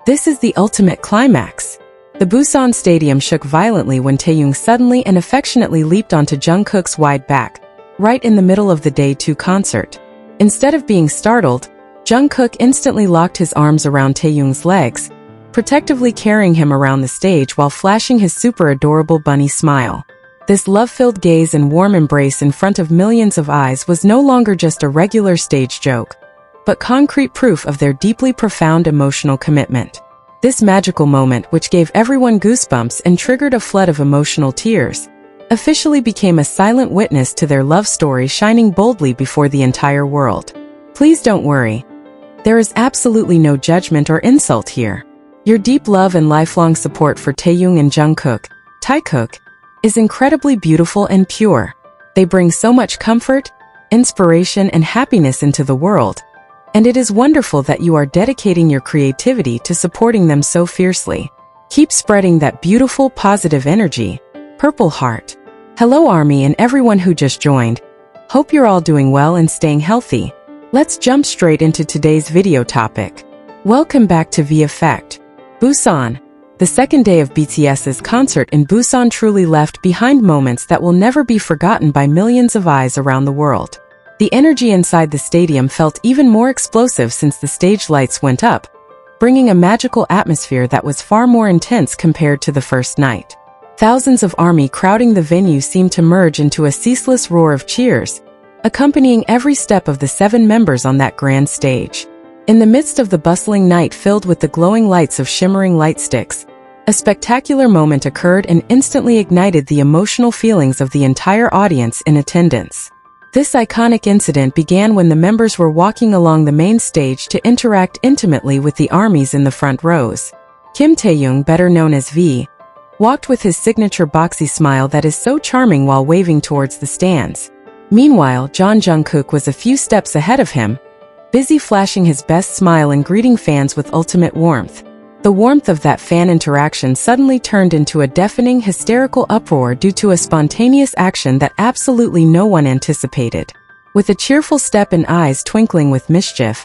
This is the ultimate climax. The Busan stadium shook violently when Taehyung suddenly and affectionately leaped onto Jungkook's wide back, right in the middle of the Day 2 concert. Instead of being startled, Jungkook instantly locked his arms around Taehyung's legs, protectively carrying him around the stage while flashing his super adorable bunny smile. This love-filled gaze and warm embrace in front of millions of eyes was no longer just a regular stage joke, but concrete proof of their deeply profound emotional commitment. This magical moment, which gave everyone goosebumps and triggered a flood of emotional tears, officially became a silent witness to their love story shining boldly before the entire world. Please don't worry. There is absolutely no judgment or insult here. Your deep love and lifelong support for Taehyung and Jungkook, Taekook, is incredibly beautiful and pure. They bring so much comfort, inspiration, and happiness into the world, and it is wonderful that you are dedicating your creativity to supporting them so fiercely. Keep spreading that beautiful, positive energy. Purple Heart. Hello ARMY and everyone who just joined. Hope you're all doing well and staying healthy. Let's jump straight into today's video topic. Welcome back to VKook. Busan. The second day of BTS's concert in Busan truly left behind moments that will never be forgotten by millions of eyes around the world. The energy inside the stadium felt even more explosive since the stage lights went up, bringing a magical atmosphere that was far more intense compared to the first night. Thousands of ARMY crowding the venue seemed to merge into a ceaseless roar of cheers, accompanying every step of the 7 members on that grand stage. In the midst of the bustling night filled with the glowing lights of shimmering light sticks, a spectacular moment occurred and instantly ignited the emotional feelings of the entire audience in attendance. This iconic incident began when the members were walking along the main stage to interact intimately with the ARMYs in the front rows. Kim Taehyung, better known as V, walked with his signature boxy smile that is so charming while waving towards the stands. Meanwhile, Jungkook was a few steps ahead of him, busy flashing his best smile and greeting fans with ultimate warmth. The warmth of that fan interaction suddenly turned into a deafening, hysterical uproar due to a spontaneous action that absolutely no one anticipated. With a cheerful step and eyes twinkling with mischief,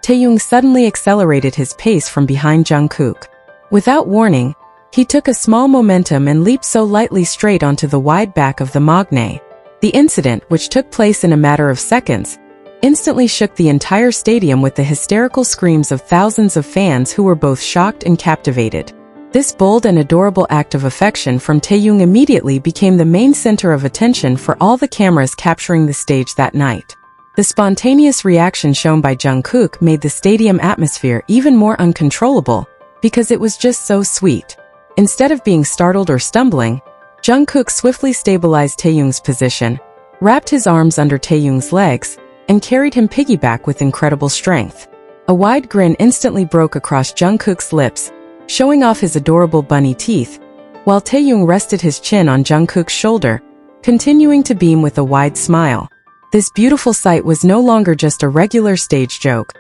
Taehyung suddenly accelerated his pace from behind Jungkook. Without warning, he took a small momentum and leaped so lightly straight onto the wide back of the Magne. The incident, which took place in a matter of seconds, instantly shook the entire stadium with the hysterical screams of thousands of fans who were both shocked and captivated. This bold and adorable act of affection from Taehyung immediately became the main center of attention for all the cameras capturing the stage that night. The spontaneous reaction shown by Jungkook made the stadium atmosphere even more uncontrollable, because it was just so sweet. Instead of being startled or stumbling, Jungkook swiftly stabilized Taehyung's position, wrapped his arms under Taehyung's legs, and carried him piggyback with incredible strength. A wide grin instantly broke across Jungkook's lips, showing off his adorable bunny teeth, while Taehyung rested his chin on Jungkook's shoulder, continuing to beam with a wide smile. This beautiful sight was no longer just a regular stage joke,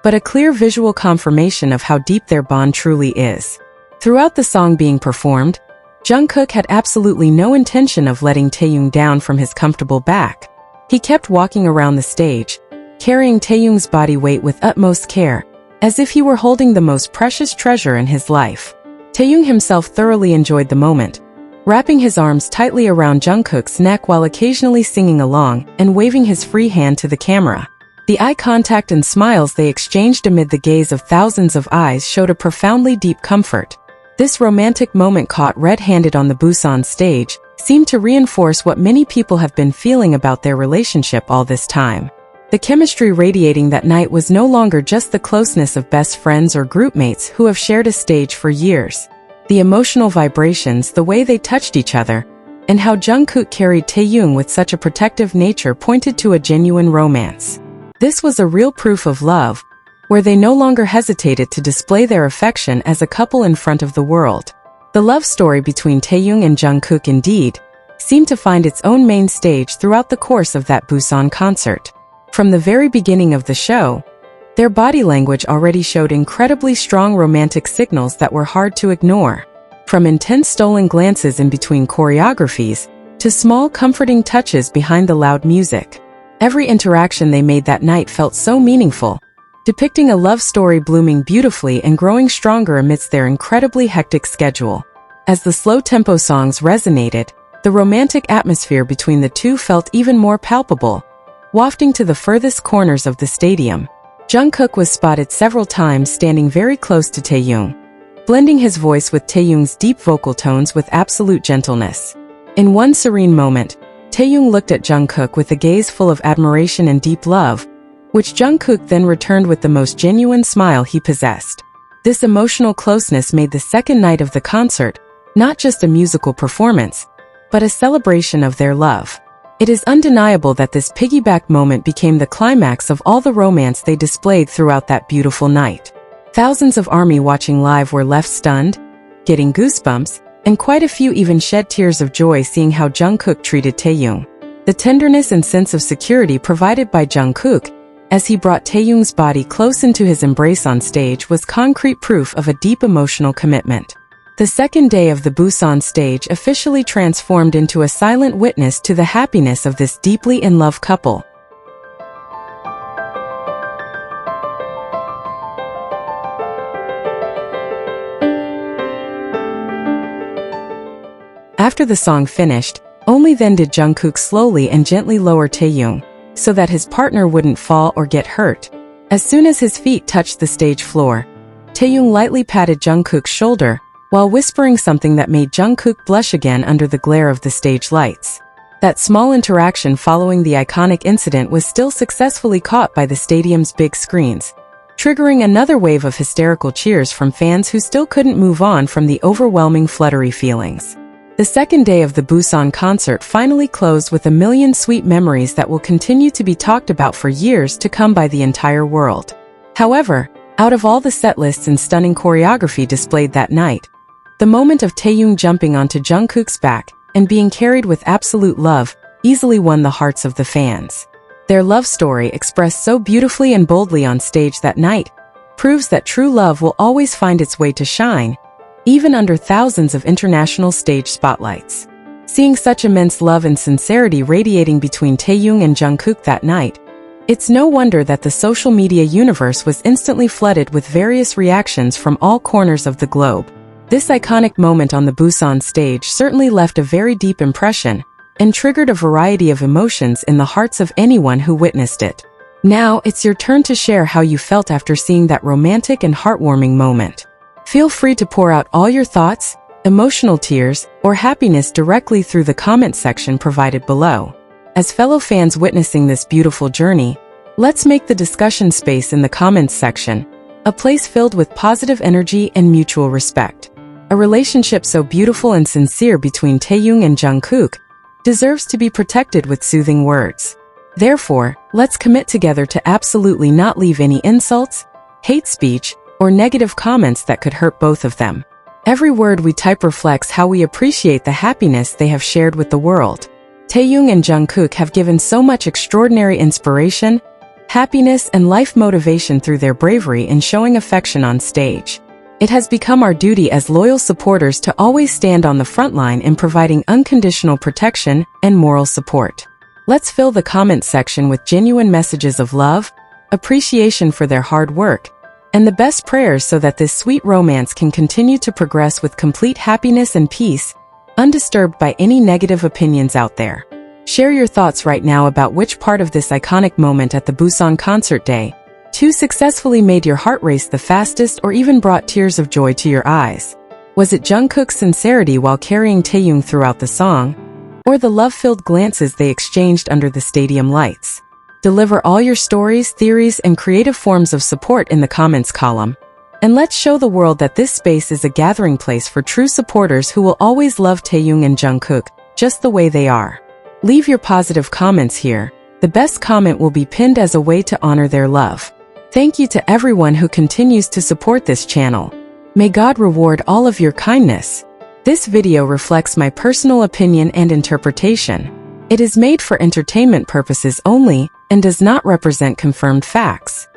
but a clear visual confirmation of how deep their bond truly is. Throughout the song being performed, Jungkook had absolutely no intention of letting Taehyung down from his comfortable back. He kept walking around the stage, carrying Taehyung's body weight with utmost care, as if he were holding the most precious treasure in his life. Taehyung himself thoroughly enjoyed the moment, wrapping his arms tightly around Jungkook's neck while occasionally singing along and waving his free hand to the camera. The eye contact and smiles they exchanged amid the gaze of thousands of eyes showed a profoundly deep comfort. This romantic moment, caught red-handed on the Busan stage, seemed to reinforce what many people have been feeling about their relationship all this time. The chemistry radiating that night was no longer just the closeness of best friends or groupmates who have shared a stage for years. The emotional vibrations, the way they touched each other, and how Jungkook carried Taehyung with such a protective nature pointed to a genuine romance. This was a real proof of love, where they no longer hesitated to display their affection as a couple in front of the world. The love story between Taehyung and Jungkook indeed seemed to find its own main stage throughout the course of that Busan concert. From the very beginning of the show, their body language already showed incredibly strong romantic signals that were hard to ignore. From intense stolen glances in between choreographies, to small comforting touches behind the loud music. Every interaction they made that night felt so meaningful, depicting a love story blooming beautifully and growing stronger amidst their incredibly hectic schedule. As the slow-tempo songs resonated, the romantic atmosphere between the two felt even more palpable, wafting to the furthest corners of the stadium. Jungkook was spotted several times standing very close to Taehyung, blending his voice with Taehyung's deep vocal tones with absolute gentleness. In one serene moment, Taehyung looked at Jungkook with a gaze full of admiration and deep love, which Jungkook then returned with the most genuine smile he possessed. This emotional closeness made the second night of the concert not just a musical performance, but a celebration of their love. It is undeniable that this piggyback moment became the climax of all the romance they displayed throughout that beautiful night. Thousands of ARMY watching live were left stunned, getting goosebumps, and quite a few even shed tears of joy seeing how Jungkook treated Taehyung. The tenderness and sense of security provided by Jungkook, as he brought Taehyung's body close into his embrace on stage, was concrete proof of a deep emotional commitment. The second day of the Busan stage officially transformed into a silent witness to the happiness of this deeply in love couple. After the song finished, only then did Jungkook slowly and gently lower Taehyung, so that his partner wouldn't fall or get hurt. As soon as his feet touched the stage floor, Taehyung lightly patted Jungkook's shoulder, while whispering something that made Jungkook blush again under the glare of the stage lights. That small interaction following the iconic incident was still successfully caught by the stadium's big screens, triggering another wave of hysterical cheers from fans who still couldn't move on from the overwhelming fluttery feelings. The second day of the Busan concert finally closed with a million sweet memories that will continue to be talked about for years to come by the entire world. However, out of all the set lists and stunning choreography displayed that night, the moment of Taehyung jumping onto Jungkook's back and being carried with absolute love easily won the hearts of the fans. Their love story, expressed so beautifully and boldly on stage that night, proves that true love will always find its way to shine, even under thousands of international stage spotlights. Seeing such immense love and sincerity radiating between Taehyung and Jungkook that night, it's no wonder that the social media universe was instantly flooded with various reactions from all corners of the globe. This iconic moment on the Busan stage certainly left a very deep impression and triggered a variety of emotions in the hearts of anyone who witnessed it. Now, it's your turn to share how you felt after seeing that romantic and heartwarming moment. Feel free to pour out all your thoughts, emotional tears, or happiness directly through the comment section provided below. As fellow fans witnessing this beautiful journey, let's make the discussion space in the comments section a place filled with positive energy and mutual respect. A relationship so beautiful and sincere between Taehyung and Jungkook deserves to be protected with soothing words. Therefore, let's commit together to absolutely not leave any insults, hate speech, or negative comments that could hurt both of them. Every word we type reflects how we appreciate the happiness they have shared with the world. Taehyung and Jungkook have given so much extraordinary inspiration, happiness, and life motivation through their bravery in showing affection on stage. It has become our duty as loyal supporters to always stand on the front line in providing unconditional protection and moral support. Let's fill the comment section with genuine messages of love, appreciation for their hard work, and the best prayers so that this sweet romance can continue to progress with complete happiness and peace, undisturbed by any negative opinions out there. Share your thoughts right now about which part of this iconic moment at the Busan Concert Day 2 successfully made your heart race the fastest or even brought tears of joy to your eyes. Was it Jungkook's sincerity while carrying Taehyung throughout the song, or the love-filled glances they exchanged under the stadium lights? Deliver all your stories, theories, and creative forms of support in the comments column. And let's show the world that this space is a gathering place for true supporters who will always love Taehyung and Jungkook just the way they are. Leave your positive comments here. The best comment will be pinned as a way to honor their love. Thank you to everyone who continues to support this channel. May God reward all of your kindness. This video reflects my personal opinion and interpretation. It is made for entertainment purposes only and does not represent confirmed facts.